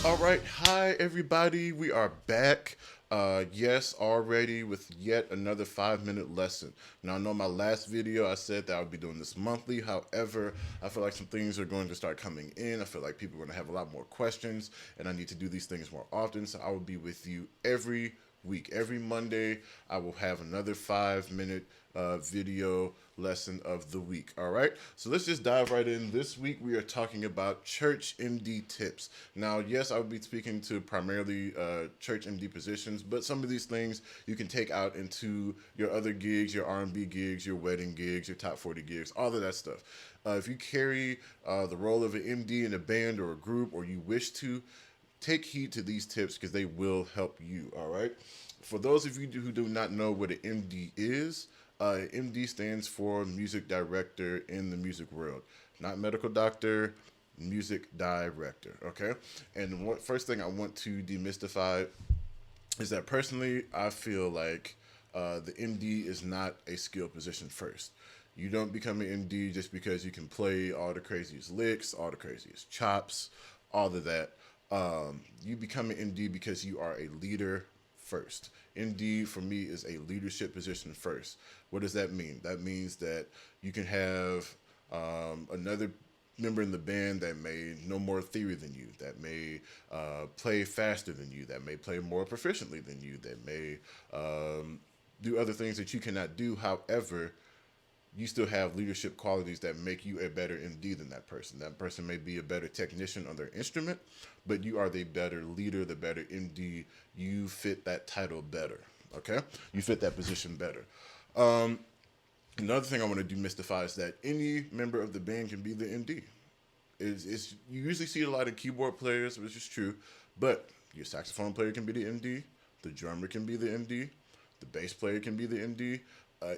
All right, hi everybody. We are back. Yes, already with yet another 5 minute lesson. Now, I know my last video I said that I would be doing this monthly. However, I feel like some things are going to start coming in. I feel like people are going to have a lot more questions, and I need to do these things more often. So, I will be with you every week. Every Monday, I will have another 5 minute video lesson of the week. All right, so let's just dive right in. This week, we are talking about church MD tips. Now, yes, I will be speaking to primarily church MD positions, but some of these things you can take out into your other gigs, your R&B gigs, your wedding gigs, your top 40 gigs, all of that stuff. If you carry the role of an MD in a band or a group, or you wish to, take heed to these tips because they will help you. All right. For those of you who do not know what an MD is, MD stands for music director in the music world, not medical doctor, music director. Okay. And what first thing I want to demystify is that personally, I feel like the MD is not a skill position first. You don't become an MD just because you can play all the craziest licks, all the craziest chops, all of that. You become an MD because you are a leader first. MD for me is a leadership position first. What does that mean? That means that you can have another member in the band that may know more theory than you, that may play faster than you, that may play more proficiently than you, that may do other things that you cannot do. However, you still have leadership qualities that make you a better MD than that person. That person may be a better technician on their instrument, but you are the better leader, the better MD. You fit that title better. Okay, you fit that position better. Another thing I want to demystify is that any member of the band can be the MD. It's you usually see a lot of keyboard players, which is true, but your saxophone player can be the MD, the drummer can be the MD, the bass player can be the MD.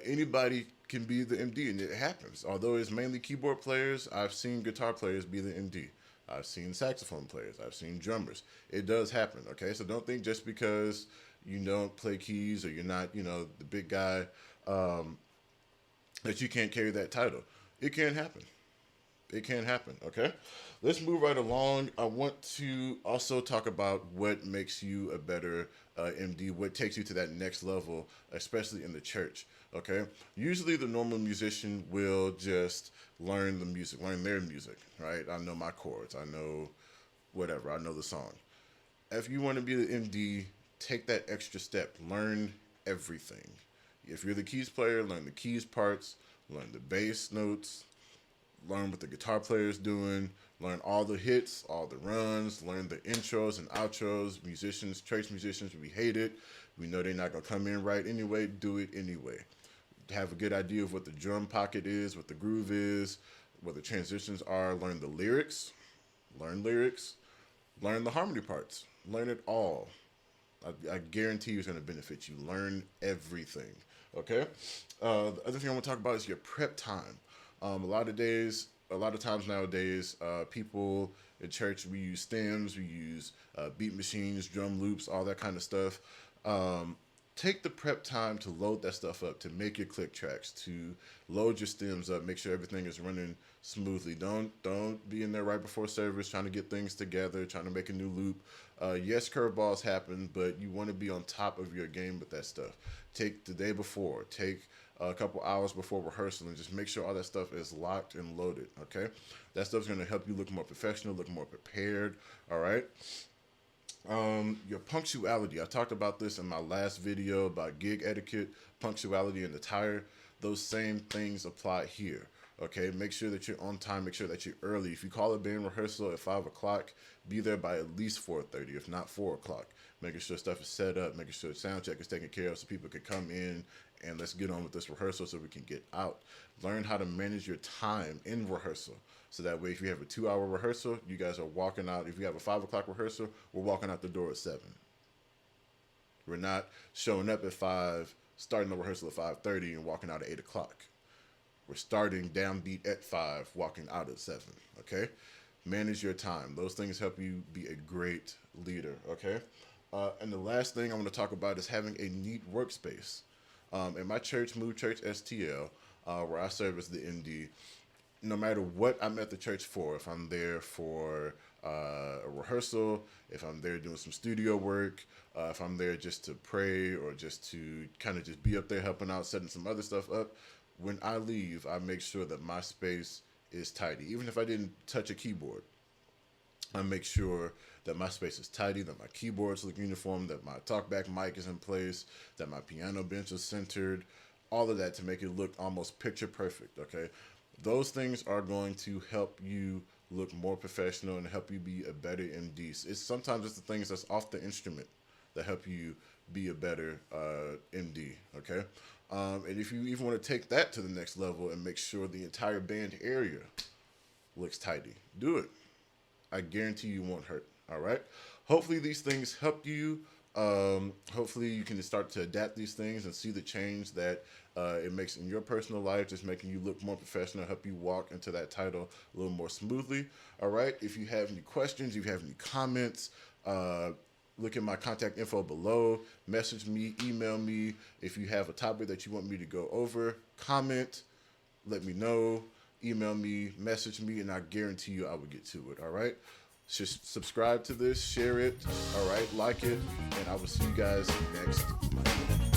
Anybody can be the MD, and it happens. Although it's mainly keyboard players, I've seen guitar players be the MD. I've seen saxophone players. I've seen drummers. It does happen. Okay, so don't think just because you don't play keys or you're not, the big guy, that you can't carry that title. It can happen. It can happen. Okay, let's move right along. I want to also talk about what makes you a better MD, what takes you to that next level, especially in the church. Okay, usually the normal musician will just learn the music, learn their music, right? I know my chords, I know whatever, I know the song. If you want to be the MD, take that extra step, learn everything. If you're the keys player, learn the keys parts, learn the bass notes, learn what the guitar player is doing, learn all the hits, all the runs, learn the intros and outros. Musicians, church musicians, we hate it. We know they're not gonna come in right anyway. Do it anyway. Have a good idea of what the drum pocket is, what the groove is, what the transitions are. Learn lyrics, learn the harmony parts, learn it all. I guarantee you it's going to benefit you. Learn everything. Okay. The other thing I want to talk about is your prep time. A lot of times nowadays, people in church we use stems, we use beat machines, drum loops, all that kind of stuff. Take the prep time to load that stuff up, to make your click tracks, to load your stems up, make sure everything is running smoothly. Don't be in there right before service trying to get things together, trying to make a new loop. Yes, curveballs happen, but you want to be on top of your game with that stuff. Take the day before, take a couple hours before rehearsal, and just make sure all that stuff is locked and loaded. Okay, that stuff's going to help you look more professional, look more prepared. All right. Your punctuality. I talked about this in my last video about gig etiquette, punctuality, and attire. Those same things apply here. Okay, make sure that you're on time. Make sure that you're early. If you call a band rehearsal at 5 o'clock, be there by at least 4:30, if not 4 o'clock. Making sure stuff is set up, making sure sound check is taken care of, so people can come in and let's get on with this rehearsal so we can get out. Learn how to manage your time in rehearsal. So that way, if you have a 2 hour rehearsal, you guys are walking out. If you have a 5 o'clock rehearsal, we're walking out the door at 7. We're not showing up at 5, starting the rehearsal at 5:30, and walking out at 8 o'clock. We're starting downbeat at 5, walking out at 7. Okay, manage your time. Those things help you be a great leader. Okay, and the last thing I want to talk about is having a neat workspace. In my church, Move Church STL, where I serve as the MD, no matter what I'm at the church for, if I'm there for a rehearsal, if I'm there doing some studio work, if I'm there just to pray or just to kind of just be up there helping out, setting some other stuff up, when I leave, I make sure that my space is tidy. Even if I didn't touch a keyboard, I make sure that my space is tidy, that my keyboards look uniform, that my talkback mic is in place, that my piano bench is centered, all of that to make it look almost picture perfect, okay? Those things are going to help you look more professional and help you be a better MD. Sometimes it's the things that's off the instrument that help you be a better MD, okay? And if you even want to take that to the next level and make sure the entire band area looks tidy, do it. I guarantee you won't hurt. All right. Hopefully these things help you. Hopefully you can start to adapt these things and see the change that it makes in your personal life, just making you look more professional, help you walk into that title a little more smoothly. All right. If you have any questions, if you have any comments, look at my contact info below. Message me, email me. If you have a topic that you want me to go over, comment, let me know. Email me, message me, and I guarantee you I will get to it, all right? Just subscribe to this, share it, all right? Like it, and I will see you guys next Monday.